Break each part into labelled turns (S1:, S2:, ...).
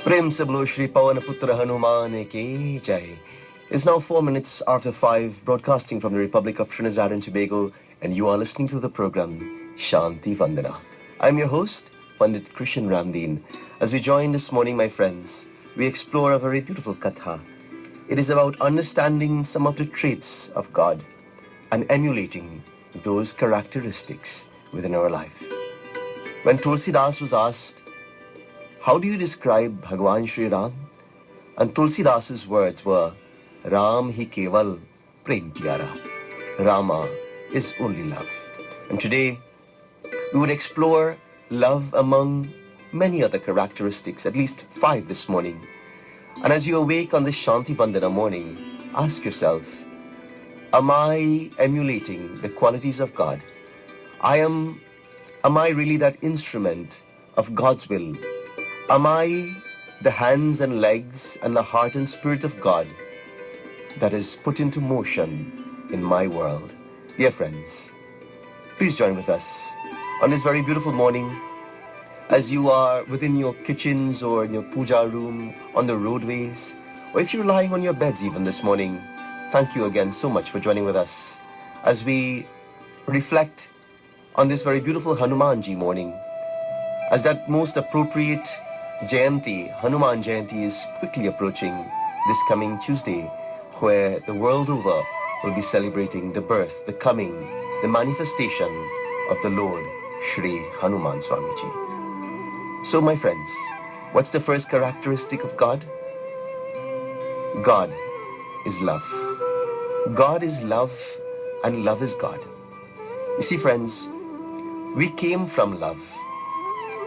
S1: Prem se bolo Shri Pawan Putra Hanuman ki jai. It's now 4 minutes after 5, broadcasting from the Republic of Trinidad and Tobago, and you are listening to the program Shanti Vandana. I'm your host, Pandit Krishen Ramdeen. As we join this morning, my friends, we explore a very beautiful katha. It is about understanding some of the traits of God and emulating those characteristics within our life. When Tulsidas was asked, how do you describe Bhagavan Shri Ram? And Tulsidas's words were, Ram hi keval prem pyara. Rama is only love. And today, we would explore love among many other characteristics, at least 5 this morning. And as you awake on this Shanti Vandana morning, ask yourself, am I emulating the qualities of God? Am I really that instrument of God's will? Am I the hands and legs and the heart and spirit of God that is put into motion in my world? Dear friends, please join with us on this very beautiful morning as you are within your kitchens or in your puja room, on the roadways, or if you're lying on your beds even this morning. Thank you again so much for joining with us as we reflect on this very beautiful Hanumanji morning. As that most appropriate Jayanti, Hanuman Jayanti, is quickly approaching this coming Tuesday, where the world over will be celebrating the birth, the coming, the manifestation of the Lord Shri Hanuman Swamiji. So my friends, what's the first characteristic of God? God is love. God is love and love is God. You see friends, we came from love.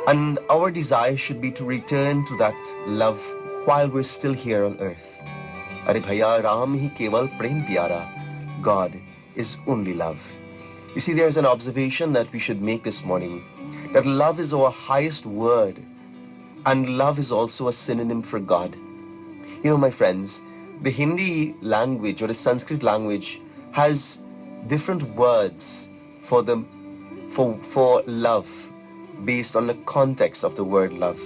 S1: And our desire should be to return to that love while we're still here on earth. Are bhaiya Ram hi keval prem pyara. God is only love. You see, there's an observation that we should make this morning, that love is our highest word, and love is also a synonym for God. You know, my friends, the Hindi language or the Sanskrit language has different words for love, based on the context of the word love.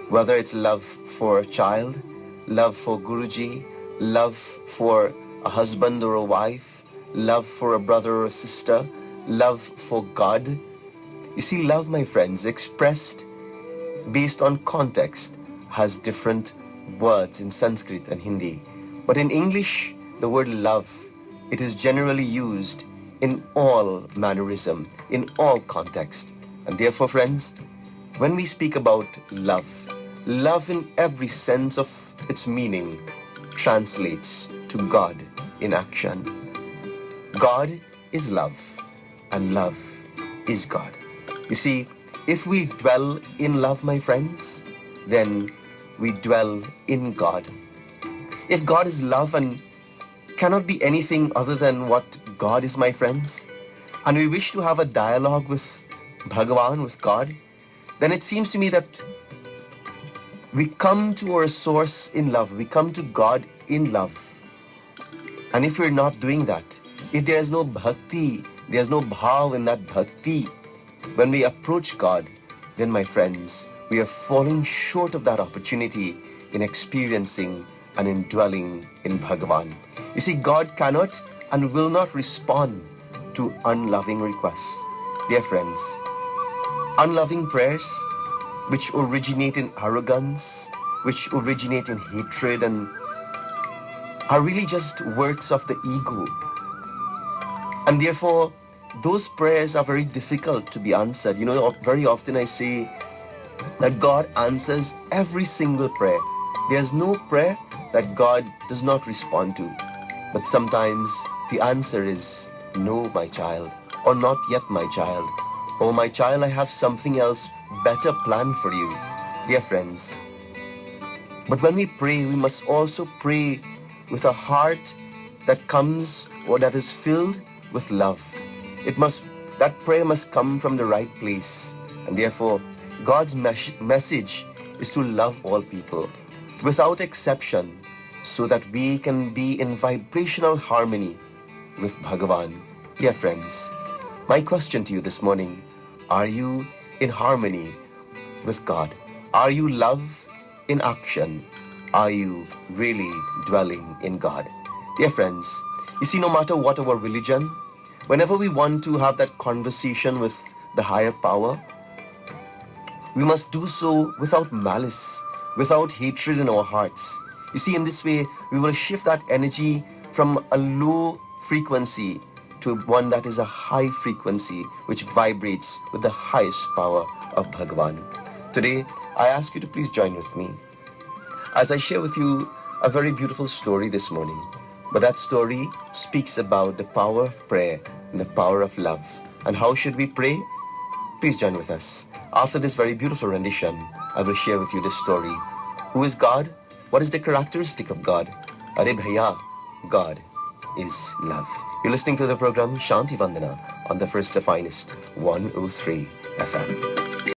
S1: Whether it's love for a child, love for Guruji, love for a husband or a wife, love for a brother or a sister, love for God. You see, love, my friends, expressed based on context, has different words in Sanskrit and Hindi. But in English, the word love, it is generally used in all mannerism, in all context. And therefore, friends, when we speak about love, love in every sense of its meaning translates to God in action. God is love, and love is God. You see, if we dwell in love, my friends, then we dwell in God. If God is love and cannot be anything other than what God is, my friends, and we wish to have a dialogue with Bhagavan, with God, then it seems to me that we come to our source in love. We come to God in love. And if we're not doing that, if there is no bhakti, there's no bhav in that bhakti, when we approach God, then my friends, we are falling short of that opportunity in experiencing and in dwelling in Bhagavan. You see, God cannot and will not respond to unloving requests. Dear friends, unloving prayers which originate in arrogance, which originate in hatred, and are really just works of the ego. And therefore, those prayers are very difficult to be answered. You know, very often I say that God answers every single prayer. There's no prayer that God does not respond to. But sometimes the answer is, no, my child, or not yet, my child. Oh, my child, I have something else better planned for you. Dear friends, but when we pray, we must also pray with a heart that comes or that is filled with love. That prayer must come from the right place. And therefore, God's message is to love all people without exception, so that we can be in vibrational harmony with Bhagavan. Dear friends, my question to you this morning, are you in harmony with God? Are you love in action, are you really dwelling in God? Dear friends, you see, no matter what our religion, whenever we want to have that conversation with the higher power, we must do so without malice, without hatred in our hearts. You see, in this way, we will shift that energy from a low frequency to one that is a high frequency, which vibrates with the highest power of Bhagavan. Today, I ask you to please join with me as I share with you a very beautiful story this morning. But that story speaks about the power of prayer and the power of love. And how should we pray? Please join with us. After this very beautiful rendition, I will share with you the story. Who is God? What is the characteristic of God? Are Bhaiya, God is love. You're listening to the program Shanti Vandana on the first, the finest, 103 FM.